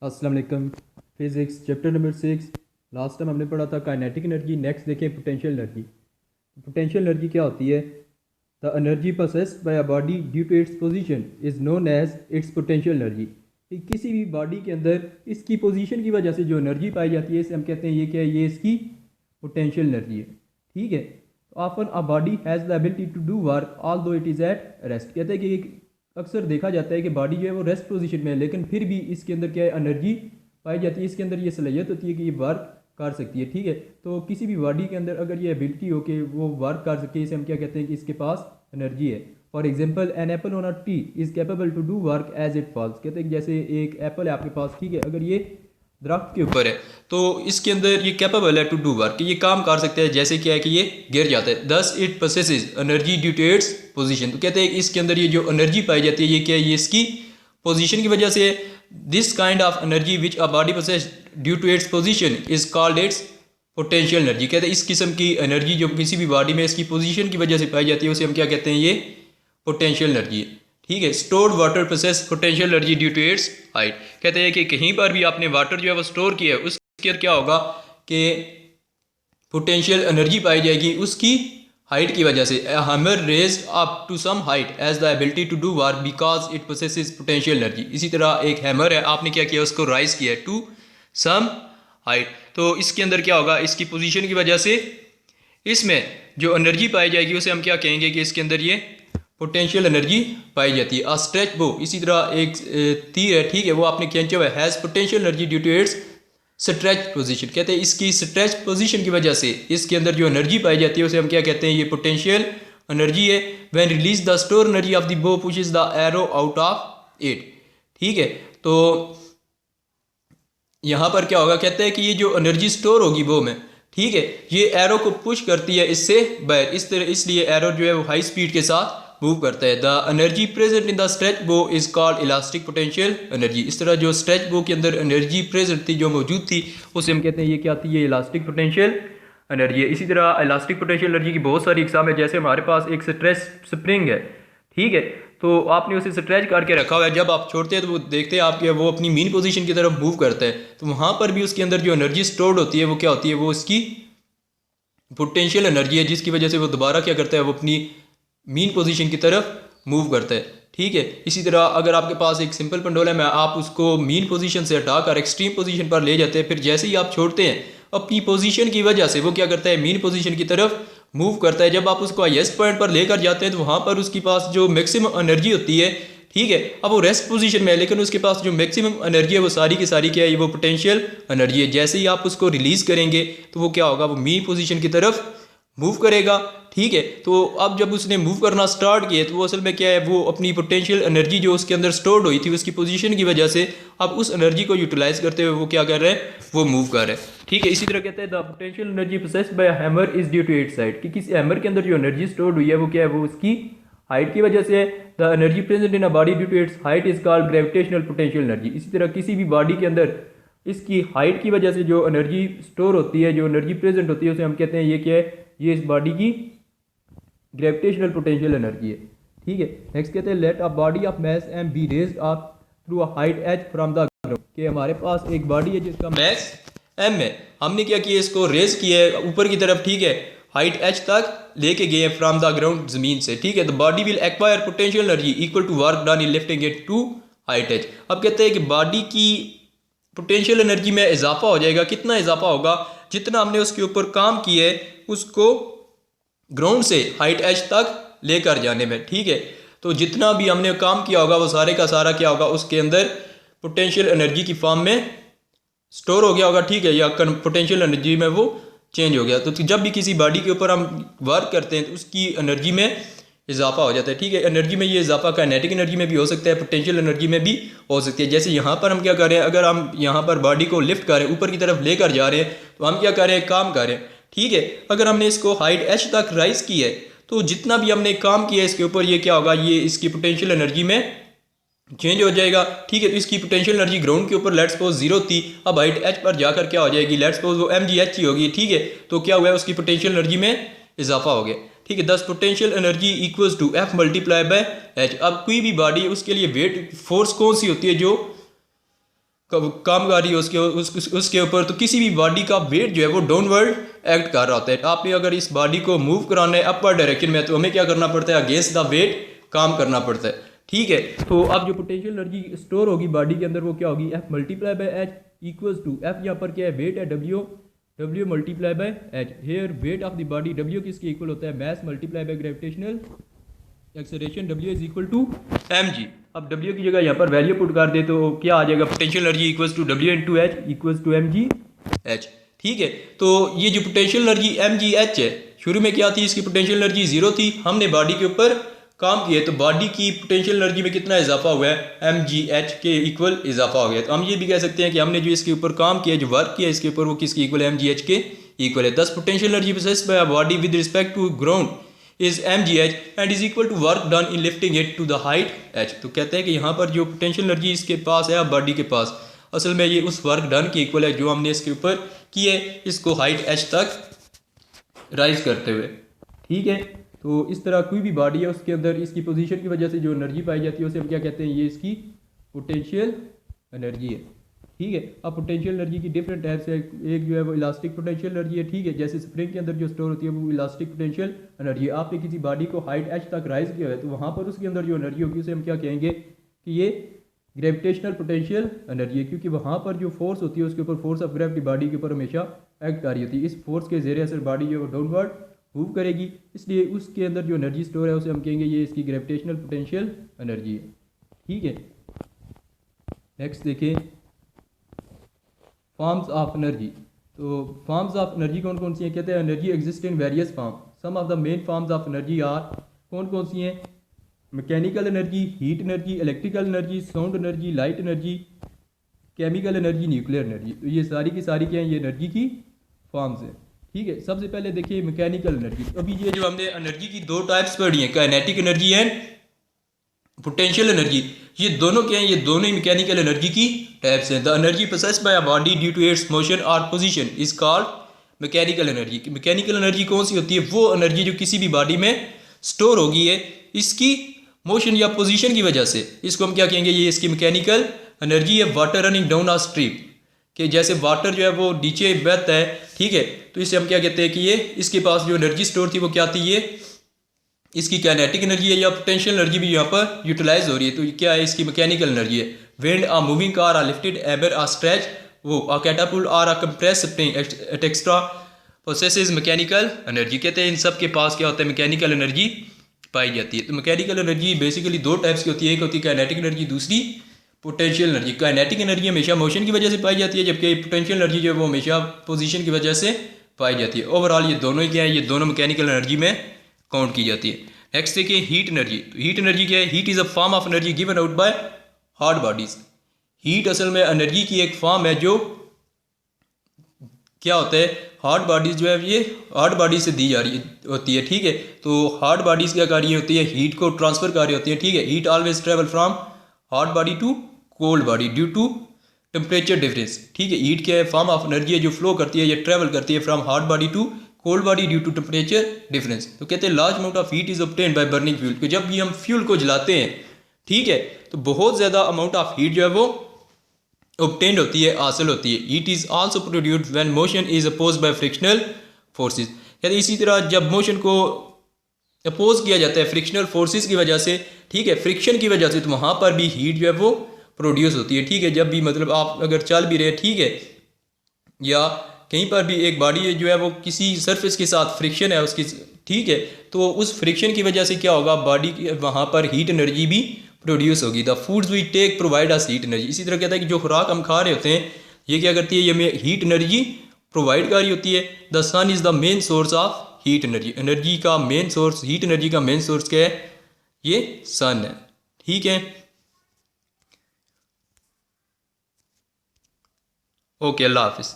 अस्सलाम वालेकुम। Physics chapter number 6। Last time हमने पढ़ा था काइनेटिक एनर्जी। नेक्स्ट देखें पोटेंशियल एनर्जी। पोटेंशियल एनर्जी क्या होती है? The energy possessed by a body due to its position is known as its potential energy. कि किसी भी बॉडी के अंदर इसकी पोजीशन की वजह से जो एनर्जी पाई जाती है इसे हम कहते हैं ये क्या है, ये इसकी पोटेंशियल एनर्जी है। ठीक है। Often a body has the ability to do work although it is at rest. कहते हैं कि अक्सर देखा जाता है कि बॉडी जो है वो रेस्ट पोजीशन में है, लेकिन फिर भी इसके अंदर क्या है, एनर्जी पाई जाती है। इसके अंदर ये सलाहियत होती है कि ये वर्क कर सकती है। ठीक है। तो किसी भी बॉडी के अंदर अगर ये एबिलिटी हो कि वो वर्क कर सके, इसे हम क्या कहते हैं कि इसके पास एनर्जी है। For example an apple on a tree is capable to do work as it falls. कहते हैं कि जैसे एक एप्पल है आपके पास, ठीक है, अगर ये दरख्त के ऊपर है तो इसके अंदर ये कैपेबल है टू डू वर्क, ये काम कर सकता है। जैसे क्या है कि ये गिर जाता है, thus it possesses energy due to its position. तो कहते हैं इसके अंदर ये जो एनर्जी पाई जाती है ये क्या है, ये इसकी पोजीशन की वजह से। This kind of energy which a body possess due to its position is called its potential energy. कहते हैं इस किस्म की एनर्जी जो किसी भी बॉडी में इसकी पोजीशन की वजह से पाई जाती है उसे हम क्या कहते हैं, ये पोटेंशियल एनर्जी है। ठीक है। Stored water process potential energy due to its height. कहते हैं कि कहीं पर भी आपने वाटर जो है वो स्टोर किया है उसके अंदर क्या होगा कि पोटेंशियल एनर्जी पाई जाएगी उसकी हाइट की वजह से। Hammer raise up to some height as the ability to do work because it possesses potential energy. इसी तरह एक हैमर है, आपने क्या किया, उसको राइज किया है टू सम हाइट, तो इसके अंदर क्या होगा, इसकी पोजीशन की वजह से इसमें जो एनर्जी पाई जाएगी उसे हम क्या कहेंगे कि इसके अंदर ये पोटेंशियल एनर्जी पाई जाती है। स्ट्रेच बो, इसी तरह एक तीर है, ठीक है, वो आपने खींचा हुआ है, has potential energy due to its stretch position. कहते हैं इसकी स्ट्रेच पोजीशन की वजह से इसके अंदर जो एनर्जी पाई जाती है उसे हम क्या कहते हैं, ये पोटेंशियल एनर्जी है। When release the store energy of the bow pushes the arrow out of it. ठीक है। तो यहाँ पर क्या होगा, कहते हैं कि ये जो एनर्जी स्टोर होगी बो में, ठीक है, ये एरो को पुश करती है इससे बाहर, इस तरह, इसलिए एरो जो है वो हाई स्पीड के साथ मूव करता है। The energy present in the stretch bow is called elastic potential energy. इस तरह जो स्ट्रेच बो के अंदर एनर्जी प्रेजेंट थी, जो मौजूद थी, उसे हम कहते हैं ये क्या थी, ये इलास्टिक पोटेंशियल एनर्जी है। इसी तरह इलास्टिक पोटेंशियल एनर्जी की बहुत सारी इकसाम है। जैसे हमारे पास एक स्ट्रेच स्प्रिंग है, ठीक है, तो आपने उसे स्ट्रेच करके रखा हुआ है, जब आप छोड़ते हैं तो वो देखते हैं आपके वो अपनी मीन पोजीशन की तरफ मूव करता है, तो वहाँ पर भी उसके अंदर जो एनर्जी स्टोर्ड होती है वो क्या होती है, वो इसकी पोटेंशियल एनर्जी है, जिसकी वजह से वो दोबारा क्या करता है, वो अपनी मीन पोजीशन की तरफ मूव करता है। ठीक है। इसी तरह अगर आपके पास एक सिंपल पेंडुलम है, आप उसको मीन पोजीशन से हटाकर एक्सट्रीम पोजीशन पर ले जाते हैं, फिर जैसे ही आप छोड़ते हैं अपनी पोजीशन की वजह से वो क्या करता है, मीन पोजीशन की तरफ मूव करता है। जब आप उसको हाईएस्ट पॉइंट पर लेकर जाते हैं तो वहाँ पर उसके पास जो मैक्सिमम एनर्जी होती है, ठीक है, अब वो रेस्ट पोजीशन में है, लेकिन उसके पास जो मैक्सिमम एनर्जी है वो सारी की सारी क्या है, वो पोटेंशियल एनर्जी है। जैसे ही आप उसको रिलीज़ करेंगे तो वो क्या होगा, वो मीन पोजीशन की तरफ मूव करेगा। ठीक है। तो अब जब उसने मूव करना स्टार्ट किया तो वो असल में क्या है, वो अपनी पोटेंशियल एनर्जी जो उसके अंदर स्टोर्ड हुई थी उसकी पोजीशन की वजह से अब उस एनर्जी को यूटिलाइज करते हुए वो क्या कर रहे हैं, वो मूव कर रहे हैं। ठीक है। इसी तरह कहते हैं the potential energy possessed by hammer is due to its height, कि किसी हैमर के अंदर जो एनर्जी स्टोर्ड हुई है वो क्या है, वो उसकी हाइट की वजह से है। The energy present in a body due to its height is called gravitational potential energy. इसी तरह किसी भी बॉडी के अंदर इसकी हाइट की वजह से जो एनर्जी स्टोर होती है, जो एनर्जी प्रेजेंट होती है, उसे हम कहते हैं ये क्या है, ये इस बॉडी की ग्रेविटेशनल पोटेंशियल एनर्जी है। ठीक है। नेक्स्ट कहते हैं let a body of mass m be raised up through a height h from the ground, कि हमारे पास एक बॉडी है जिसका मैस एम है, हमने क्या किया, इसको रेज किया है ऊपर की तरफ, ठीक है, हाइट एच तक लेके गए हैं फ्रॉम द ग्राउंड, जमीन से। ठीक है। The body will acquire potential energy equal to work done in lifting it to height h. अब कहते हैं कि बॉडी की पोटेंशियल एनर्जी में इजाफा हो जाएगा। कितना इजाफा होगा, जितना हमने उसके ऊपर काम किया है उसको ग्राउंड से हाइट एच तक लेकर जाने में। ठीक है। तो जितना भी हमने काम किया होगा वो सारे का सारा क्या होगा, उसके अंदर पोटेंशियल एनर्जी की फॉर्म में स्टोर हो गया होगा। ठीक है। या पोटेंशियल एनर्जी में वो चेंज हो गया। तो जब भी किसी बॉडी के ऊपर हम वर्क करते हैं तो उसकी एनर्जी में इजाफा हो जाता है। ठीक है। एनर्जी में ये इजाफा काइनेटिक एनर्जी में भी हो सकता है, पोटेंशियल एनर्जी में भी हो सकती है। जैसे यहाँ पर हम क्या कर रहे हैं, अगर हम यहाँ पर बॉडी को लिफ्ट कर रहे हैं, ऊपर की तरफ लेकर जा रहे हैं, तो हम क्या कर रहे हैं, काम कर रहे हैं। ठीक है। अगर हमने इसको हाइट एच तक राइज की है तो जितना भी हमने काम किया है इसके ऊपर, ये क्या होगा, ये इसकी पोटेंशियल एनर्जी में चेंज हो जाएगा। ठीक है। तो इसकी पोटेंशियल एनर्जी ग्राउंड के ऊपर लेट्स सपोज 0 थी, अब हाइट एच पर जाकर क्या हो जाएगी, लेट्स सपोज वो एम जी एच ही होगी। ठीक है। तो क्या हुआ है, उसकी पोटेंशियल एनर्जी में इजाफा हो गया। ठीक है। Thus potential energy equals to F multiply by h. अब कोई भी बॉडी उसके लिए वेट फोर्स कौन सी होती है जो कामगारी है उसके ऊपर, तो किसी भी बॉडी का वेट जो है वो डाउनवर्ड एक्ट कर रहा होता है। आपने अगर इस बॉडी को मूव कराना है अपर डायरेक्शन में, तो हमें क्या करना पड़ता है, अगेंस्ट द वेट काम करना पड़ता है। ठीक है, तो अब जो पोटेंशियल एनर्जी स्टोर होगी बॉडी के अंदर वो क्या होगी, F multiply by h equals to, F यहाँ पर क्या है, वेट है, W multiply by h. Here weight of the body, W किसके इक्वल होता है, mass multiply by gravitational acceleration, W is equal to mg। अब W की जगह यहाँ पर वैल्यू पुट कर दे तो क्या आ जाएगा, potential energy equals to W into h equals to mg h। ठीक है, तो ये जो पोटेंशियल एनर्जी mg h है, शुरू में क्या थी, इसकी पोटेंशियल एनर्जी 0 थी, हमने बॉडी के ऊपर काम किया तो बॉडी की पोटेंशियल एनर्जी में कितना इजाफा हुआ है, mg h के इक्वल इजाफा हो गया। तो हम ये भी कह सकते हैं कि हमने जो इसके ऊपर काम किया, जो वर्क किया इसके ऊपर, वो किसके इक्वल है, mg h के इक्वल है। Thus potential energy possessed by a body with respect to ground is mgh and is equal to work done in lifting it to the height h। तो कहते हैं कि यहाँ पर जो पोटेंशियल एनर्जी इसके पास है बॉडी के पास, असल में ये उस वर्क डन के इक्वल है जो हमने इसके ऊपर किए, इसको हाइट h तक राइज करते हुए। ठीक है, तो इस तरह कोई भी बॉडी है उसके अंदर इसकी पोजीशन की वजह से जो एनर्जी पाई जाती है उसे हम क्या कहते हैं, ये इसकी पोटेंशियल एनर्जी है। ठीक है, अब पोटेंशियल एनर्जी की डिफरेंट टाइप्स है, एक जो है वो इलास्टिक पोटेंशियल एनर्जी है। ठीक है, जैसे स्प्रिंग के अंदर जो स्टोर होती है वो इलास्टिक पोटेंशियल एनर्जी है। आपने किसी बॉडी को हाइट h तक राइज किया है तो वहाँ पर उसके अंदर जो एनर्जी होगी उसे हम क्या कहेंगे कि ये ग्रेविटेशनल पोटेंशियल एनर्जी है, क्योंकि वहाँ पर जो फोर्स होती है उसके ऊपर फोर्स ऑफ ग्रेविटी बॉडी के ऊपर हमेशा एक्ट कर रही होती है। इस फोर्स के ज़रिए असर बॉडी जो है वो डाउनवर्ड मूव करेगी, इसलिए उसके अंदर जो एनर्जी स्टोर है उसे हम कहेंगे ये इसकी ग्रेविटेशनल पोटेंशियल एनर्जी है। ठीक है, नेक्स्ट देखें फॉर्म्स ऑफ एनर्जी। तो फॉर्म्स ऑफ एनर्जी कौन कौन सी हैं, कहते हैं energy exist in various form. Some of the main forms of energy are, कौन कौन सी हैं, mechanical energy, heat energy, electrical energy, sound energy, light energy, chemical energy, nuclear energy. तो ये सारी की सारी क्या हैं, ये एनर्जी की फॉर्म्स हैं। ठीक है, सबसे पहले देखिए मैकेनिकल एनर्जी। अभी ये जो हमने एनर्जी की दो टाइप्स पढ़ी हैं, kinetic energy and potential energy, ये दोनों क्या हैं, ये दोनों ही मैकेनिकल एनर्जी की टाइप्स हैं। The energy possessed by a body due to its motion और position is called mechanical energy. Mechanical energy कौन सी होती है, वो एनर्जी जो किसी भी बॉडी में स्टोर होगी है इसकी मोशन या पोजीशन की वजह से, इसको हम क्या कहेंगे, ये इसकी मैकेनिकल एनर्जी है। Water running down a stream, कि जैसे वाटर जो है वो नीचे बहता है, ठीक है, तो इसे हम क्या कहते हैं कि ये इसके पास जो एनर्जी स्टोर थी वो क्या थी, ये इसकी काइनेटिक एनर्जी है, या पोटेंशियल एनर्जी भी यहाँ पर यूटिलाइज हो रही है, तो ये क्या है, इसकी मैकेनिकल एनर्जी है। Wind a moving car a lifted hammer a stretch bow a catapult or a compress spring et cetera possesses mechanical energy. कहते हैं इन सब के पास क्या होता है, मैकेनिकल एनर्जी पाई जाती है। तो मैकेनिकल एनर्जी बेसिकली दो टाइप्स की होती है, एक होती है काइनेटिक एनर्जी, दूसरी पोटेंशियल एनर्जी। काइनेटिक एनर्जी हमेशा मोशन की वजह से पाई जाती है, जबकि पोटेंशियल एनर्जी जो है वो हमेशा पोजीशन की वजह से पाई जाती है। ओवरऑल ये दोनों ही क्या है, ये दोनों मैकेनिकल एनर्जी में काउंट की जाती है। नेक्स्ट देखिए हीट एनर्जी। तो हीट एनर्जी क्या है, heat is a form of energy given out by hard bodies. Heat असल में एनर्जी की एक फॉर्म है जो क्या होता है, हार्ड बॉडीज जो है ये हार्ड बॉडीज से दी जा रही होती है। ठीक है, तो हार्ड बॉडीज क्या कर रही होती है, हीट को ट्रांसफर कर रही होती है। ठीक है, heat always travel from hard body to cold body due to temperature difference. ठीक है, हीट क्या है, फॉर्म ऑफ एनर्जी है जो फ्लो करती है, ये ट्रेवल करती है from hard body to cold body due to temperature difference. तो कहते हैं large amount of heat is obtained by burning fuel, कि जब भी हम फ्यूल को जलाते हैं, ठीक है, तो बहुत ज़्यादा अमाउंट ऑफ हीट जो है वो ऑब्टेन्ड होती है, हासिल होती है। Heat is also produced when motion is oppose by frictional forces. कहते हैं इसी तरह जब मोशन को अपोज किया जाता है फ्रिक्शनल फोर्सेस की वजह से, ठीक है, फ्रिक्शन की वजह से, तो वहाँ पर भी हीट जो है वो प्रोड्यूस होती है। ठीक है, जब भी मतलब आप अगर चल भी रहे, ठीक है, या कहीं पर भी एक बॉडी जो है वो किसी सरफेस के साथ फ्रिक्शन है उसकी, ठीक है, तो उस फ्रिक्शन की वजह से क्या होगा, बॉडी की वहाँ पर हीट एनर्जी भी प्रोड्यूस होगी। The foods we take provide us heat energy. इसी तरह कहता है कि जो खुराक हम खा रहे होते हैं ये क्या करती है, ये हमें हीट एनर्जी प्रोवाइड कर रही होती है। The sun is the main source of heat energy. Energy का मेन सोर्स, हीट एनर्जी का मेन सोर्स क्या है, ये सन है। ठीक है, ओके, अल्लाह हाफिज़।